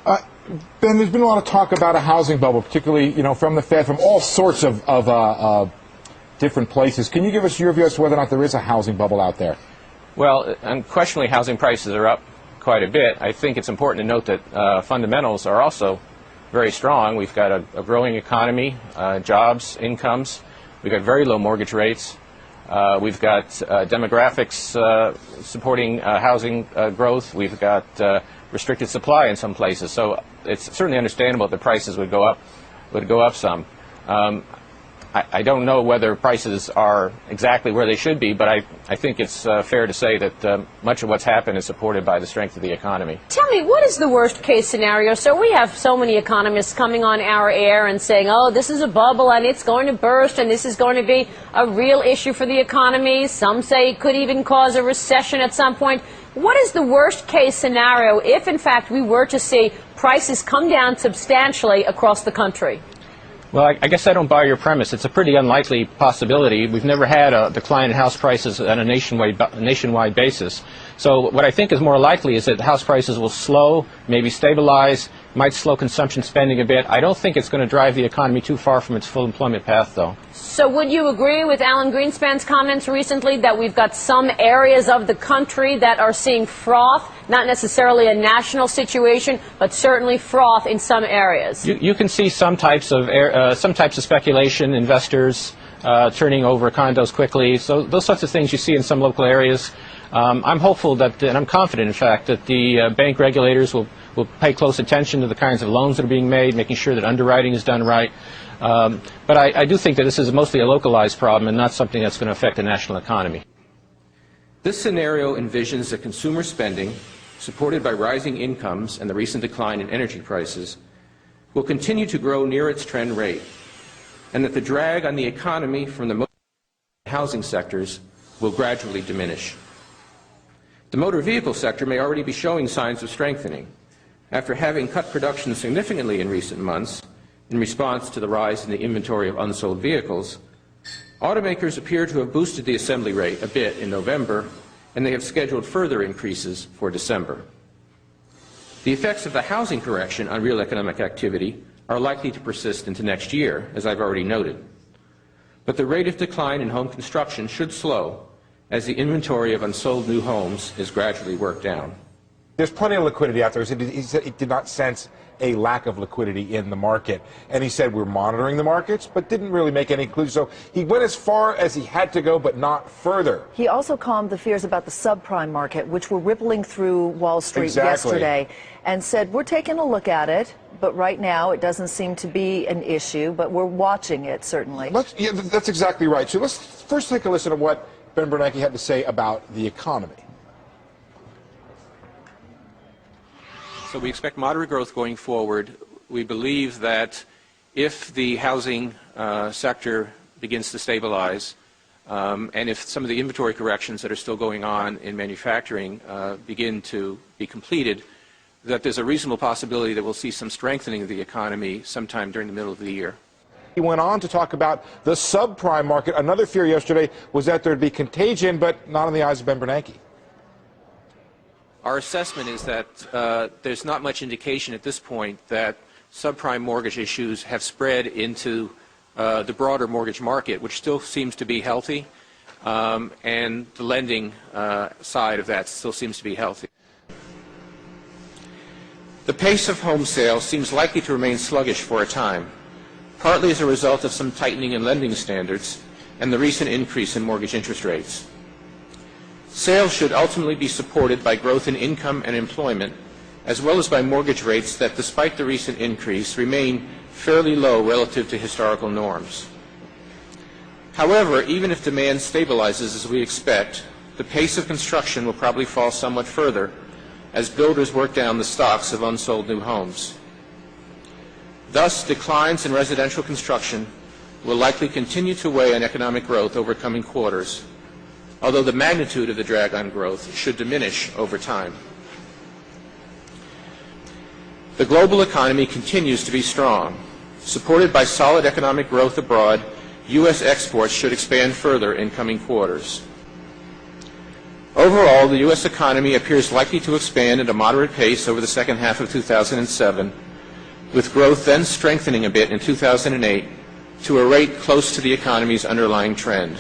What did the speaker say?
Ben, there's been a lot of talk about a housing bubble, particularly, from the Fed, from all sorts of different places. Can you give us your view as to whether or not there is a housing bubble out there? Well, unquestionably, housing prices are up quite a bit. I think it's important to note that fundamentals are also very strong. We've got a growing economy, jobs, incomes. We've got very low mortgage rates. We've got demographics supporting housing growth. We've got restricted supply in some places. So it's certainly understandable that the prices would go up some. I don't know whether prices are exactly where they should be, but I think it's fair to say that much of what's happened is supported by the strength of the economy. Tell me, what is the worst case scenario? So we have so many economists coming on our air and saying, oh, this is a bubble and it's going to burst and this is going to be a real issue for the economy. Some say it could even cause a recession at some point. What is the worst case scenario if, in fact, we were to see prices come down substantially across the country? Well, I guess I don't buy your premise. It's a pretty unlikely possibility. We've never had a decline in house prices on a nationwide basis. So what I think is more likely is that house prices will slow, maybe stabilize, might slow consumption spending a bit. I don't think it's going to drive the economy too far from its full employment path, though. So would you agree with Alan Greenspan's comments recently that we've got some areas of the country that are seeing froth, not necessarily a national situation, but certainly froth in some areas? You can see some types of speculation, investors turning over condos quickly. So those sorts of things you see in some local areas. I'm hopeful that, and I'm confident, in fact, that the bank regulators will pay close attention to the kinds of loans that are being made, making sure that underwriting is done right. But I do think that this is mostly a localized problem and not something that's going to affect the national economy. This scenario envisions that consumer spending, supported by rising incomes and the recent decline in energy prices, will continue to grow near its trend rate, and that the drag on the economy from the housing sectors will gradually diminish. The motor vehicle sector may already be showing signs of strengthening. After having cut production significantly in recent months in response to the rise in the inventory of unsold vehicles, automakers appear to have boosted the assembly rate a bit in November, and they have scheduled further increases for December. The effects of the housing correction on real economic activity are likely to persist into next year, as I've already noted. But the rate of decline in home construction should slow as the inventory of unsold new homes is gradually worked down. There's plenty of liquidity out there. He said he did not sense a lack of liquidity in the market. And he said we're monitoring the markets, but didn't really make any conclusions. So he went as far as he had to go, but not further. He also calmed the fears about the subprime market, which were rippling through Wall Street yesterday, and said we're taking a look at it, but right now it doesn't seem to be an issue, but we're watching it, certainly. Yeah, that's exactly right. So let's first take a listen to what Ben Bernake had to say about the economy. So we expect moderate growth going forward. We believe that if the housing sector begins to stabilize, and if some of the inventory corrections that are still going on in manufacturing begin to be completed, that there's a reasonable possibility that we'll see some strengthening of the economy sometime during the middle of the year. He went on to talk about the subprime market. Another fear yesterday was that there'd be contagion, but not in the eyes of Ben Bernake. Our assessment is that there's not much indication at this point that subprime mortgage issues have spread into the broader mortgage market, which still seems to be healthy, and the lending side of that still seems to be healthy. The pace of home sales seems likely to remain sluggish for a time, partly as a result of some tightening in lending standards and the recent increase in mortgage interest rates. Sales should ultimately be supported by growth in income and employment, as well as by mortgage rates that, despite the recent increase, remain fairly low relative to historical norms. However, even if demand stabilizes as we expect, the pace of construction will probably fall somewhat further as builders work down the stocks of unsold new homes. Thus, declines in residential construction will likely continue to weigh on economic growth over coming quarters, although the magnitude of the drag on growth should diminish over time. The global economy continues to be strong. Supported by solid economic growth abroad, U.S. exports should expand further in coming quarters. Overall, the U.S. economy appears likely to expand at a moderate pace over the second half of 2007, with growth then strengthening a bit in 2008 to a rate close to the economy's underlying trend.